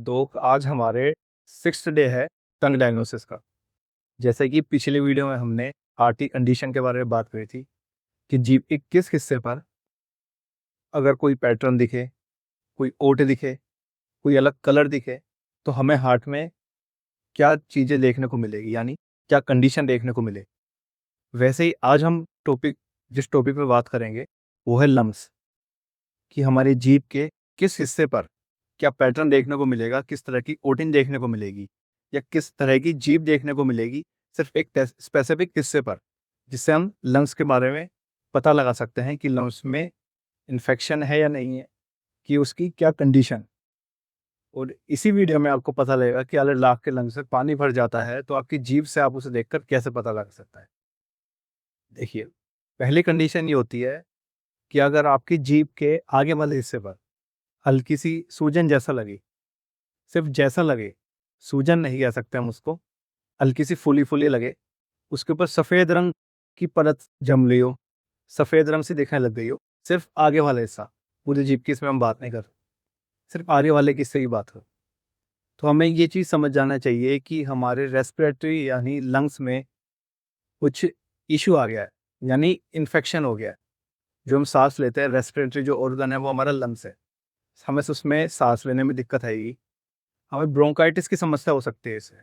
आज हमारे 6th day है टंग डायग्नोसिस का। जैसे कि पिछले वीडियो में हमने आरटी कंडीशन के बारे में बात करी थी कि जीभ के किस हिस्से पर अगर कोई पैटर्न दिखे, कोई ओट दिखे, कोई अलग कलर दिखे, तो हमें हार्ट में क्या चीज़ें देखने को मिलेगी, यानी क्या कंडीशन देखने को मिले। वैसे ही आज हम जिस टॉपिक पे बात करेंगे वो है लंग्स, कि हमारी जीभ के किस हिस्से पर क्या पैटर्न देखने को मिलेगा, किस तरह की ओटिन देखने को मिलेगी या किस तरह की जीभ देखने को मिलेगी सिर्फ एक स्पेसिफिक हिस्से पर, जिससे हम लंग्स के बारे में पता लगा सकते हैं कि लंग्स में इन्फेक्शन है या नहीं है, कि उसकी क्या कंडीशन। और इसी वीडियो में आपको पता लगेगा कि अगर लाख के लंग्स से पानी भर जाता है तो आपकी जीभ से आप उसे देखकर कैसे पता लगा सकता है। देखिए, पहली कंडीशन ये होती है कि अगर आपकी जीभ के आगे वाले हिस्से पर हल्की सी सूजन जैसा लगे, सिर्फ जैसा लगे, सूजन नहीं कह सकते हम उसको, हल्की सी फूली फूली लगे, उसके ऊपर सफ़ेद रंग की परत जम रही हो, सफ़ेद रंग से दिखने लग गई हो, सिर्फ आगे वाला हिस्सा, पूरी जीभ की इसमें हम बात नहीं कर रहे, सिर्फ आगे वाले के हिस्से की बात कर, तो हमें ये चीज़ समझ जाना चाहिए कि हमारे रेस्पिरेटरी यानी लंग्स में कुछ इशू आ गया है, यानी इन्फेक्शन हो गया है। जो हम सांस लेते हैं, रेस्पिरेटरी जो ऑर्गन है वो हमारा लंग्स है, हमें उसमें सांस लेने में दिक्कत आएगी, हमें ब्रोंकाइटिस की समस्या हो सकती है इससे,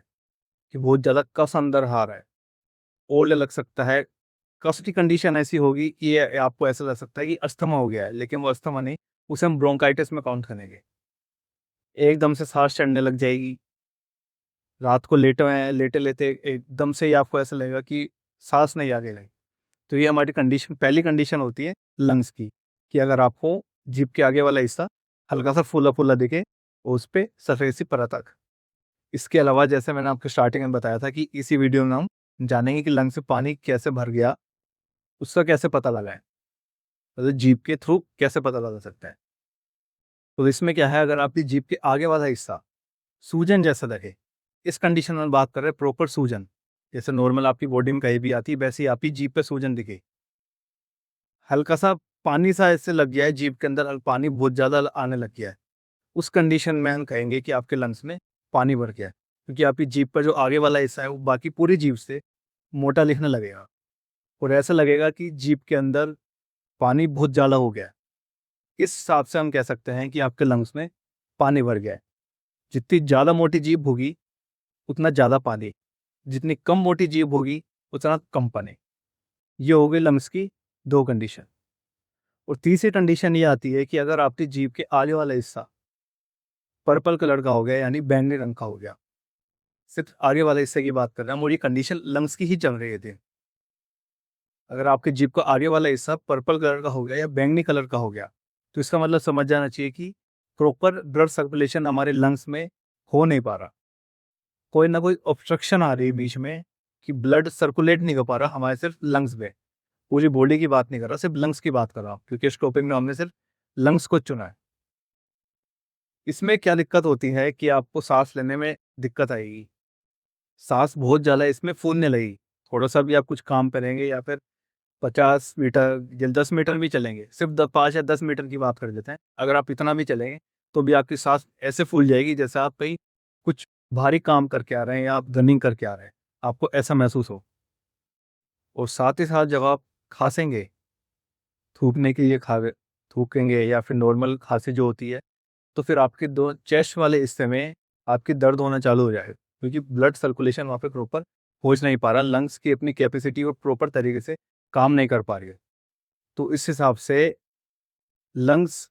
कि बहुत ज़्यादा कफ अंदर आ रहा है, ओल्ड लग सकता है। कफ की कंडीशन ऐसी होगी कि ये आपको ऐसा लग सकता है कि अस्थमा हो गया है, लेकिन वो अस्थमा नहीं, उसे हम ब्रोंकाइटिस में काउंट करेंगे। एकदम से सांस चढ़ने लग जाएगी, रात को लेटे हुए हैं, लेटे लेते एकदम से ही आपको ऐसा लगेगा कि सांस नहीं आगे लगी। तो ये हमारी कंडीशन, पहली कंडीशन होती है लंग्स की, कि अगर आपको जीभ के आगे वाला हिस्सा हल्का सा फूला फूला दिखे, उस पर सफ़ेद सी परत तक। इसके अलावा जैसे मैंने आपको स्टार्टिंग में बताया था कि इसी वीडियो में हम जानेंगे कि लंग्स में पानी कैसे भर गया, उसका कैसे पता लगाएं, मतलब जीभ के थ्रू कैसे पता लगा सकते हैं। तो इसमें क्या है, अगर आपकी जीभ के आगे वाला हिस्सा सूजन जैसा लगे, इस कंडीशन में बात कर रहे हैं प्रॉपर सूजन, जैसे नॉर्मल आपकी बॉडी में कहीं भी आती है वैसे ही आपकी जीभ पे सूजन दिखे, हल्का सा पानी सा ऐसे लग गया है जीभ के अंदर, पानी बहुत ज़्यादा आने लग गया है, उस कंडीशन में हम कहेंगे कि आपके लंग्स में पानी भर गया है, क्योंकि आपकी जीभ पर जो आगे वाला हिस्सा है वो बाकी पूरी जीभ से मोटा दिखने लगेगा और ऐसा लगेगा कि जीभ के अंदर पानी बहुत ज़्यादा हो गया है। इस हिसाब से हम कह सकते हैं कि आपके लंग्स में पानी भर गया है। जितनी ज़्यादा मोटी जीभ होगी उतना ज़्यादा पानी, जितनी कम मोटी जीभ होगी उतना कम पानी। ये हो गई लंग्स की दो कंडीशन। और तीसरी कंडीशन ये आती है कि अगर आपकी जीभ के आगे वाला हिस्सा पर्पल कलर का हो गया, यानी बैंगनी रंग का हो गया, सिर्फ आगे वाले हिस्से की बात कर रहे हैं और ये कंडीशन लंग्स की ही चल रही थी। अगर आपके जीभ का आगे वाला हिस्सा पर्पल कलर का हो गया या बैंगनी कलर का हो गया, तो इसका मतलब समझ जाना चाहिए कि प्रॉपर ब्लड सर्कुलेशन हमारे लंग्स में हो नहीं पा रहा, कोई ना कोई ऑब्स्ट्रक्शन आ रही है बीच में, कि ब्लड सर्कुलेट नहीं हो पा रहा हमारे सिर्फ लंग्स में। पूरी बॉडी की बात नहीं कर रहा, सिर्फ लंग्स की बात कर रहा हूँ, क्योंकि इस टॉपिक में हमने सिर्फ लंग्स को चुना है। इसमें क्या दिक्कत होती है कि आपको सांस लेने में दिक्कत आएगी, सांस बहुत ज़्यादा इसमें फूलने लगेगी, थोड़ा सा भी आप कुछ काम करेंगे या फिर 50 मीटर या 10 मीटर भी चलेंगे, सिर्फ 5 या 10 मीटर की बात कर लेते हैं, अगर आप इतना भी चलेंगे तो भी आपकी सांस ऐसे फूल जाएगी जैसे आप कहीं कुछ भारी काम करके आ रहे हैं या आप रनिंग करके आ रहे हैं, आपको ऐसा महसूस हो। और साथ ही साथ जब आप खांसेंगे, थूकने के लिए थूकेंगे या फिर नॉर्मल खांसी जो होती है, तो फिर आपके दो चेस्ट वाले हिस्से में आपकी दर्द होना चालू हो जाएगा, क्योंकि ब्लड सर्कुलेशन वहाँ पे प्रॉपर पहुँच नहीं पा रहा, लंग्स की अपनी कैपेसिटी और प्रॉपर तरीके से काम नहीं कर पा रही है। तो इस हिसाब से लंग्स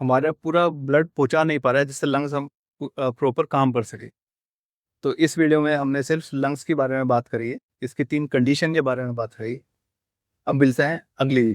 हमारा पूरा ब्लड पहुँचा नहीं पा रहा है, जिससे लंग्स हम प्रॉपर काम कर सके। तो इस वीडियो में हमने सिर्फ लंग्स के बारे में बात करी है, इसकी 3 कंडीशन के बारे में बात करी। अब मिलते हैं अगली